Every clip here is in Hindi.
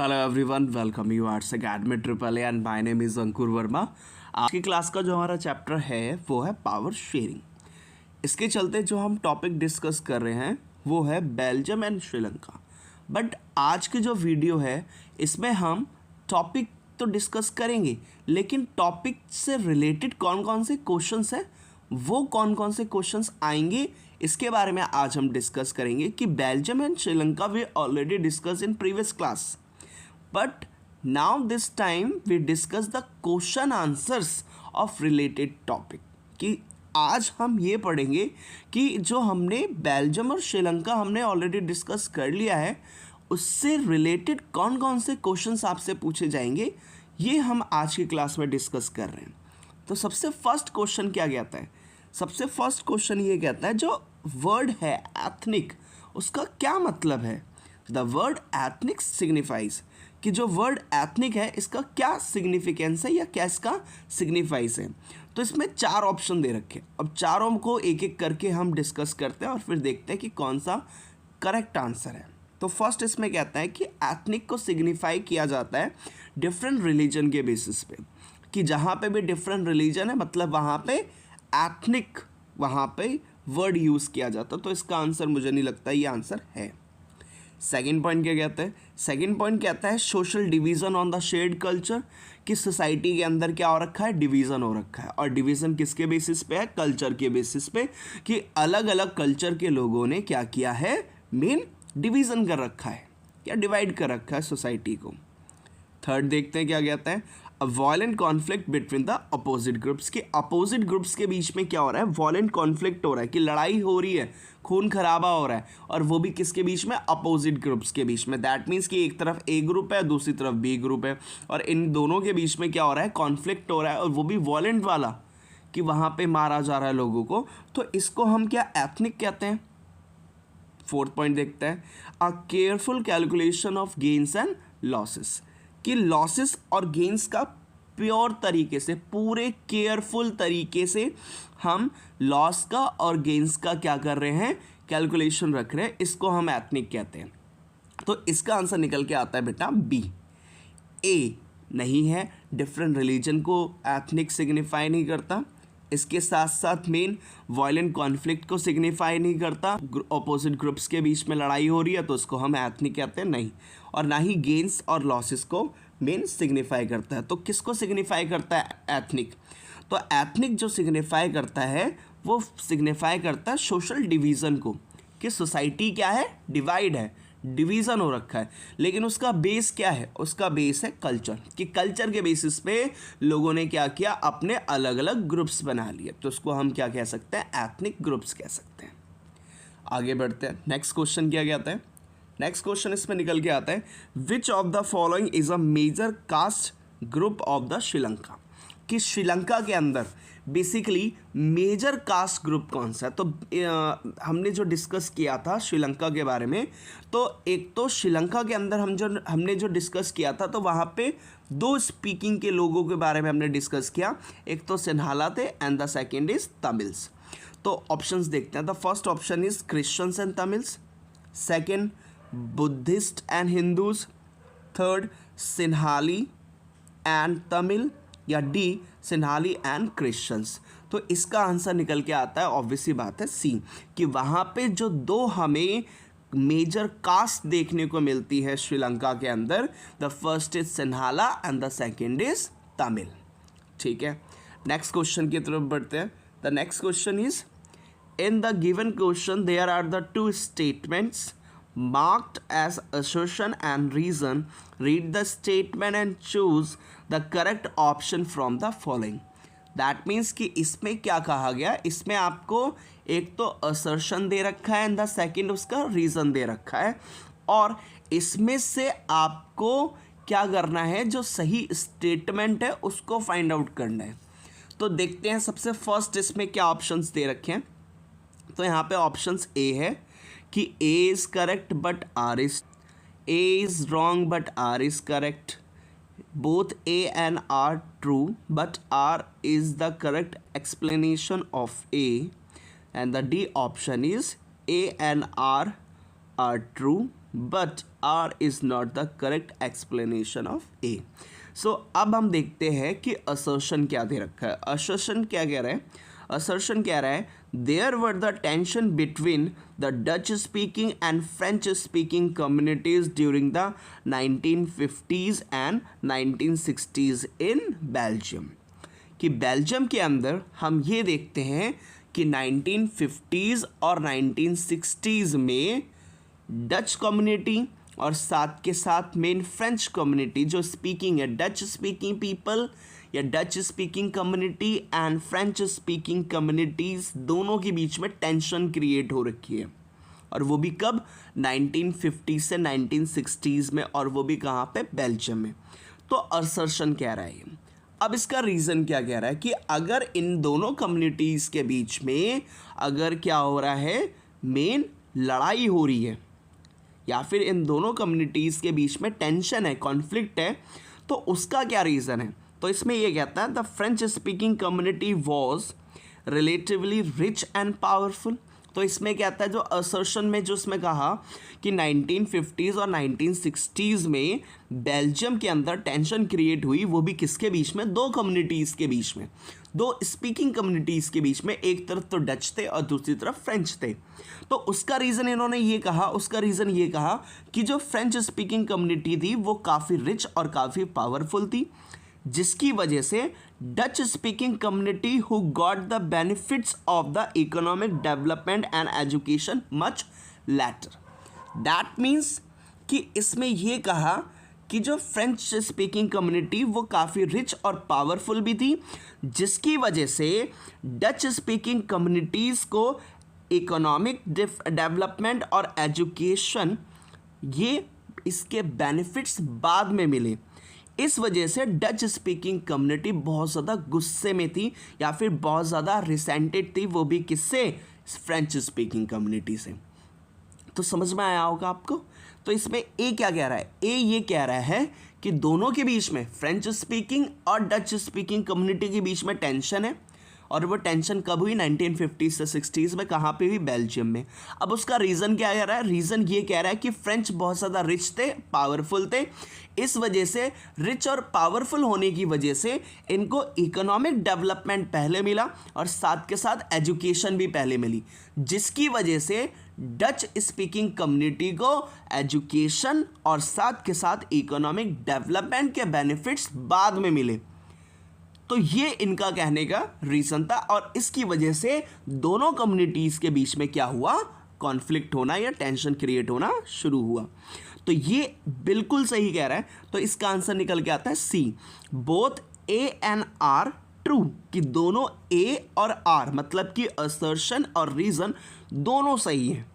Hello everyone, welcome you arts academy triple A and my name is Ankur Verma. आज की क्लास का जो हमारा चैप्टर है वो है पावर शेयरिंग। इसके चलते जो हम टॉपिक डिस्कस कर रहे हैं वो है बेल्जियम एंड श्रीलंका। बट आज की जो वीडियो है इसमें हम टॉपिक तो डिस्कस करेंगे, लेकिन टॉपिक से रिलेटेड कौन कौन से क्वेश्चंस हैं, वो कौन कौन से क्वेश्चंस आएंगे, इसके बारे में आज हम डिस्कस करेंगे। कि Belgium and Sri Lanka we already discuss in previous class, but now this time we discuss the question answers of related topic। कि आज हम ये पढ़ेंगे कि जो हमने बेल्जियम और श्रीलंका हमने ऑलरेडी डिस्कस कर लिया है, उससे रिलेटेड कौन कौन से क्वेश्चंस आपसे पूछे जाएंगे, ये हम आज की क्लास में डिस्कस कर रहे हैं। तो सबसे फर्स्ट क्वेश्चन क्या कहता है? सबसे फर्स्ट क्वेश्चन ये कहता है जो वर्ड है एथनिक, उसका क्या मतलब है? द वर्ड एथनिक सिग्निफाइज, कि जो वर्ड एथनिक है इसका क्या सिग्निफिकेंस है या क्या इसका सिग्निफाइज है। तो इसमें चार ऑप्शन दे रखे, अब चारों को एक एक करके हम डिस्कस करते हैं और फिर देखते हैं कि कौन सा करेक्ट आंसर है। तो फर्स्ट इसमें कहता है कि एथनिक को सिग्निफाई किया जाता है डिफरेंट रिलीजन के बेसिस पे, कि जहाँ पे भी डिफरेंट रिलीजन है मतलब वहाँ पे एथनिक, वहाँ पे वर्ड यूज़ किया जाता है। तो इसका आंसर मुझे नहीं लगता ये आंसर है। सेकेंड पॉइंट क्या कहता है? सेकेंड पॉइंट कहता है social division on the shared culture, कि सोसाइटी के अंदर क्या हो रखा है? डिवीज़न हो रखा है। और डिवीज़न किसके बेसिस पे है? कल्चर के बेसिस पे, कि अलग अलग कल्चर के लोगों ने क्या किया है? मेन डिवीज़न कर रखा है, क्या डिवाइड कर रखा है सोसाइटी को। थर्ड देखते हैं क्या कहता है? A violent conflict between the opposite groups, के अपोजिट ग्रुप्स के बीच में क्या हो रहा है? वॉयलेंट कॉन्फ्लिक्ट हो रहा है, कि लड़ाई हो रही है, खून खराबा हो रहा है, और वो भी किसके बीच में? अपोजिट ग्रुप्स के बीच में। दैट मीन्स कि एक तरफ ए ग्रुप है, दूसरी तरफ बी ग्रुप है, और इन दोनों के बीच में क्या हो रहा है? कॉन्फ्लिक्ट हो रहा है, और वो भी वॉयलेंट वाला, कि वहाँ पे मारा जा रहा है लोगों को। तो इसको हम क्या एथनिक कहते हैं। फोर्थ पॉइंट देखते हैं, अ careful calculation of gains and losses, कि लॉसेस और गेन्स का प्योर तरीके से, पूरे केयरफुल तरीके से हम लॉस का और गेन्स का क्या कर रहे हैं? कैलकुलेशन रख रहे हैं। इसको हम एथनिक कहते हैं। तो इसका आंसर निकल के आता है बेटा बी। ए नहीं है, डिफरेंट रिलीजन को एथनिक सिग्निफाई नहीं करता, इसके साथ साथ मेन वायलेंट कॉन्फ्लिक्ट को सिग्निफाई नहीं करता, अपोजिट ग्रुप्स के बीच में लड़ाई हो रही है तो उसको हम एथनिक कहते हैं नहीं, और ना ही गेन्स और लॉसेस को मेन सिग्निफाई करता है। तो किसको सिग्निफाई करता है? एथनिक। तो एथनिक जो सिग्निफाई करता है वो सिग्निफाई करता है सोशल डिवीज़न को, कि सोसाइटी क्या है? डिवाइड है, डिवीज़न हो रखा है। लेकिन उसका बेस क्या है? उसका बेस है कल्चर, कि कल्चर के बेसिस पे लोगों ने क्या किया? अपने अलग अलग ग्रुप्स बना लिए। तो उसको हम क्या कह सकते हैं? एथनिक ग्रुप्स कह सकते हैं। आगे बढ़ते हैं। नेक्स्ट क्वेश्चन क्या कहता है? नेक्स्ट क्वेश्चन इसमें निकल के आता है, which of the following is a major caste group of the Sri Lanka, कि श्रीलंका के अंदर बेसिकली मेजर कास्ट ग्रुप कौन सा है। तो हमने जो डिस्कस किया था श्रीलंका के बारे में, तो एक तो श्रीलंका के अंदर हमने जो डिस्कस किया था, तो वहाँ पे दो स्पीकिंग के लोगों के बारे में हमने डिस्कस किया। एक तो सिन्हाला थे and the second is Tamils. तो ऑप्शंस देखते हैं। The first option is Christians and Tamils, second Buddhist and Hindus, third Sinhali and Tamil, या डी सिन्हाली एंड क्रिश्चियंस। तो इसका आंसर निकल के आता है ऑब्वियसली बात है सी, कि वहाँ पे जो दो हमें मेजर कास्ट देखने को मिलती है श्रीलंका के अंदर, the first is Sinhala and the second is Tamil. ठीक है, नेक्स्ट क्वेश्चन की तरफ बढ़ते हैं। The next question is, in the given question there are the two statements marked as assertion and reason. Read the statement and choose the correct option from the following. That means कि इसमें क्या कहा गया? इसमें आपको एक तो assertion दे रखा है एंड द सेकेंड उसका reason दे रखा है, और इसमें से आपको क्या करना है? जो सही स्टेटमेंट है उसको फाइंड आउट करना है। तो देखते हैं सबसे फर्स्ट इसमें क्या ऑप्शंस दे रखे हैं। तो यहाँ पे ऑप्शंस ए है कि A is correct but R is, A is wrong but R is correct, both A and R true but R is the correct explanation of A, and the D option is A and R are true but R is not the correct explanation of A. So अब हम देखते हैं कि असर्शन क्या दे रखा है। असर्शन क्या कह रहा है? असर्शन कह रहा है there were the tension between the Dutch speaking and French speaking communities during the 1950s and 1960s in Belgium. कि बेल्जियम के अंदर हम ये देखते हैं कि 1950s और 1960s में डच कम्युनिटी और साथ के साथ मेन फ्रेंच कम्युनिटी जो स्पीकिंग है, डच स्पीकिंग पीपल या Dutch speaking community and French speaking communities, दोनों के बीच में टेंशन क्रिएट हो रखी है। और वो भी कब? 1950 से 1960s में, और वो भी कहाँ पे? बेल्जियम में। तो असर्शन कह रहा है। अब इसका रीज़न क्या कह रहा है कि अगर इन दोनों कम्युनिटीज़ के बीच में अगर क्या हो रहा है, मेन लड़ाई हो रही है या फिर इन दोनों कम्युनिटीज़ के बीच में टेंशन है, कॉन्फ्लिक्ट है, तो उसका क्या रीज़न है? तो इसमें ये कहता है the French speaking community was relatively rich and powerful. तो इसमें कहता है जो असर्शन में जो इसमें कहा कि 1950s और 1960s में बेल्जियम के अंदर टेंशन क्रिएट हुई, वो भी किसके बीच में? दो कम्युनिटीज़ के बीच में, दो स्पीकिंग कम्युनिटीज़ के बीच में। एक तरफ तो डच थे और दूसरी तरफ फ्रेंच थे। तो उसका रीज़न इन्होंने ये कहा, उसका रीज़न ये कहा कि जो फ्रेंच स्पीकिंग कम्युनिटी थी वो काफ़ी रिच और काफ़ी पावरफुल थी, जिसकी वजह से Dutch speaking community who got the benefits of the economic development and education much later. That means कि इसमें ये कहा कि जो फ्रेंच स्पीकिंग कम्युनिटी वो काफ़ी रिच और पावरफुल भी थी, जिसकी वजह से डच स्पीकिंग कम्युनिटीज़ को इकोनॉमिक डेवलपमेंट और एजुकेशन ये इसके बेनिफिट्स बाद में मिले। इस वजह से डच स्पीकिंग कम्युनिटी बहुत ज़्यादा गुस्से में थी या फिर बहुत ज़्यादा रिसेंटेड थी, वो भी किससे? फ्रेंच स्पीकिंग कम्युनिटी से। तो समझ में आया होगा आपको। तो इसमें ए क्या कह रहा है? ए ये कह रहा है कि दोनों के बीच में, फ्रेंच स्पीकिंग और डच स्पीकिंग कम्युनिटी के बीच में टेंशन है, और वो टेंशन कब हुई? 1950s से 60s में। कहाँ पे हुई? बेल्जियम में। अब उसका रीज़न क्या कह रहा है? रीज़न ये कह रहा है कि फ्रेंच बहुत ज़्यादा रिच थे, पावरफुल थे, इस वजह से रिच और पावरफुल होने की वजह से इनको इकोनॉमिक डेवलपमेंट पहले मिला और साथ के साथ एजुकेशन भी पहले मिली, जिसकी वजह से डच स्पीकिंग कम्युनिटी को एजुकेशन और साथ के साथ इकोनॉमिक डेवलपमेंट के बेनिफिट्स बाद में मिले। तो ये इनका कहने का रीज़न था, और इसकी वजह से दोनों कम्युनिटीज़ के बीच में क्या हुआ? कॉन्फ्लिक्ट होना या टेंशन क्रिएट होना शुरू हुआ। तो ये बिल्कुल सही कह रहा है। तो इसका आंसर निकल के आता है C, both A and R true, कि दोनों ए और आर मतलब कि असर्शन और रीज़न दोनों सही हैं,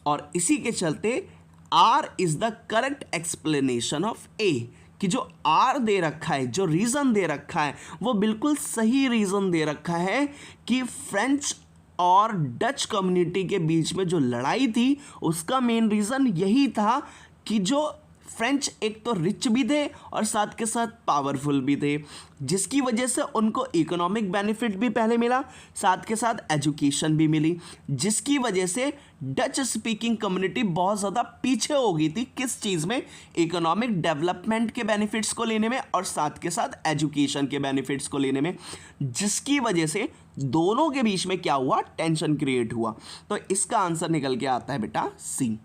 और इसी के चलते R is the correct explanation of A, कि जो आर दे रखा है, जो रीज़न दे रखा है, वो बिल्कुल सही रीज़न दे रखा है कि फ्रेंच और डच कम्युनिटी के बीच में जो लड़ाई थी उसका मेन रीज़न यही था कि जो फ्रेंच एक तो रिच भी थे और साथ के साथ पावरफुल भी थे, जिसकी वजह से उनको इकोनॉमिक बेनिफिट भी पहले मिला, साथ के साथ एजुकेशन भी मिली, जिसकी वजह से डच स्पीकिंग कम्युनिटी बहुत ज़्यादा पीछे हो गई थी किस चीज़ में? इकोनॉमिक डेवलपमेंट के बेनिफिट्स को लेने में और साथ के साथ एजुकेशन के बेनिफिट्स को लेने में, जिसकी वजह से दोनों के बीच में क्या हुआ? टेंशन क्रिएट हुआ। तो इसका आंसर निकल के आता है बेटा सी।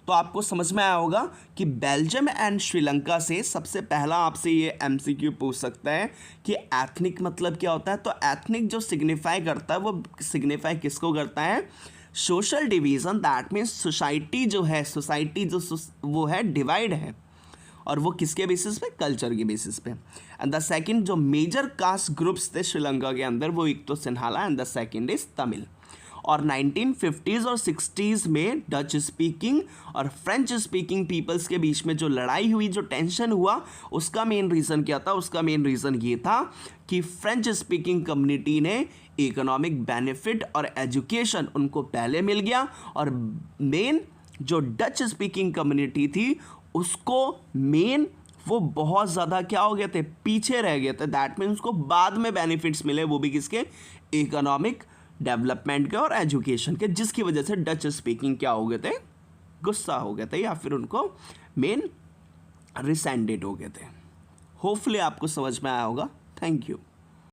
तो आपको समझ में आया होगा कि बेल्जियम एंड श्रीलंका से सबसे पहला आपसे ये एमसीक्यू पूछ सकता है कि एथनिक मतलब क्या होता है। तो एथनिक जो सिग्निफाई करता है वो सिग्निफाई किसको करता है? Social division. That means society जो है, सोसाइटी जो वो है डिवाइड है, और वो किसके बेसिस पे? कल्चर के बेसिस पे। एंड द सेकंड जो मेजर कास्ट ग्रुप्स थे श्रीलंका के अंदर, वो एक तो Sinhala and the second is Tamil. और 1950s और 60s में डच स्पीकिंग और फ्रेंच स्पीकिंग पीपल्स के बीच में जो लड़ाई हुई, जो टेंशन हुआ, उसका मेन रीज़न क्या था? उसका मेन रीज़न ये था कि फ्रेंच स्पीकिंग कम्युनिटी ने इकोनॉमिक बेनिफिट और एजुकेशन उनको पहले मिल गया, और मेन जो डच स्पीकिंग कम्युनिटी थी उसको मेन वो बहुत ज़्यादा क्या हो गए थे? पीछे रह गए थे। दैट मीन्स उसको बाद में बेनिफिट्स मिले, वो भी किसके? इकोनॉमिक डेवलपमेंट के और एजुकेशन के, जिसकी वजह से डच स्पीकिंग क्या हो गए थे? गुस्सा हो गए थे या फिर उनको मेन रिसेंडेड हो गए थे। होपफुली आपको समझ में आया होगा। Thank you.